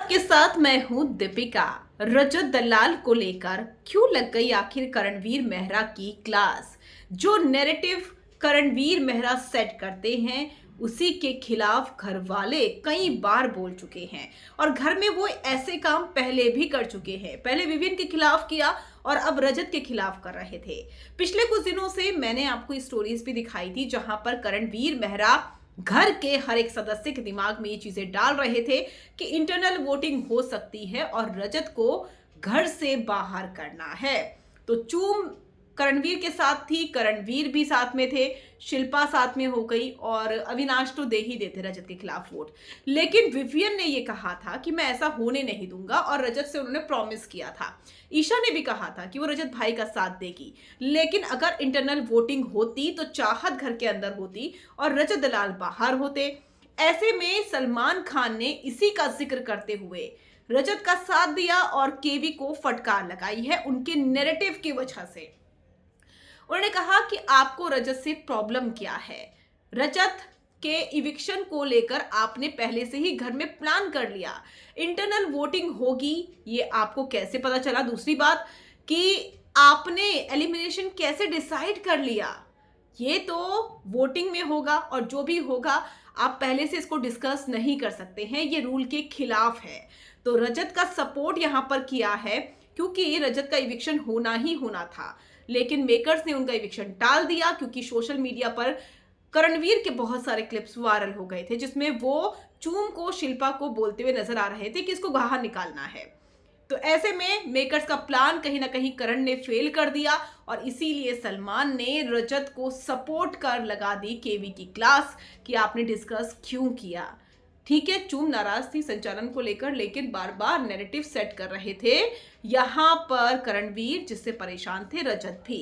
के साथ मैं हूं दीपिका। रजत दलाल को लेकर क्यों लग गई आखिर करणवीर मेहरा की क्लास? जो नैरेटिव करणवीर मेहरा सेट करते हैं उसी के खिलाफ घर वाले कई बार बोल चुके हैं और घर में वो ऐसे काम पहले भी कर चुके हैं। पहले विवियन के खिलाफ किया और अब रजत के खिलाफ कर रहे थे। पिछले कुछ दिनों से मैंने आपको स्टोरीज भी दिखाई थी जहां पर करणवीर मेहरा घर के हर एक सदस्य के दिमाग में ये चीजें डाल रहे थे कि इंटरनल वोटिंग हो सकती है और रजत को घर से बाहर करना है। तो चूम करणवीर के साथ थी, करणवीर भी साथ में थे, शिल्पा साथ में हो गई और अविनाश तो दे ही देते रजत के खिलाफ वोट। लेकिन विवियन ने ये कहा था कि मैं ऐसा होने नहीं दूंगा और रजत से उन्होंने प्रॉमिस किया था। ईशा ने भी कहा था कि वो रजत भाई का साथ देगी, लेकिन अगर इंटरनल वोटिंग होती तो चाहत घर के अंदर होती और रजत दलाल बाहर होते। ऐसे में सलमान खान ने इसी का जिक्र करते हुए रजत का साथ दिया और केवी को फटकार लगाई है उनके नैरेटिव की वजह से। उन्होंने कहा कि आपको रजत से प्रॉब्लम क्या है? रजत के इविक्शन को लेकर आपने पहले से ही घर में प्लान कर लिया। इंटरनल वोटिंग होगी ये आपको कैसे पता चला? दूसरी बात कि आपने एलिमिनेशन कैसे डिसाइड कर लिया? ये तो वोटिंग में होगा और जो भी होगा आप पहले से इसको डिस्कस नहीं कर सकते हैं, ये रूल के खिलाफ है। तो रजत का सपोर्ट यहां पर किया है क्योंकि रजत का इविक्शन होना ही होना था, लेकिन मेकर्स ने उनका इविक्शन टाल दिया क्योंकि सोशल मीडिया पर करणवीर के बहुत सारे क्लिप्स वायरल हो गए थे जिसमें वो चूम को शिल्पा को बोलते हुए नजर आ रहे थे कि इसको बाहर निकालना है। तो ऐसे में मेकर्स का प्लान कहीं ना कहीं करण ने फेल कर दिया और इसीलिए सलमान ने रजत को सपोर्ट कर लगा दी केवी की क्लास कि आपने डिस्कस क्यों किया। ठीक है, चूम नाराज थी संचालन को लेकर, लेकिन बार बार नैरेटिव सेट कर रहे थे यहां पर करणवीर, जिससे परेशान थे रजत भी।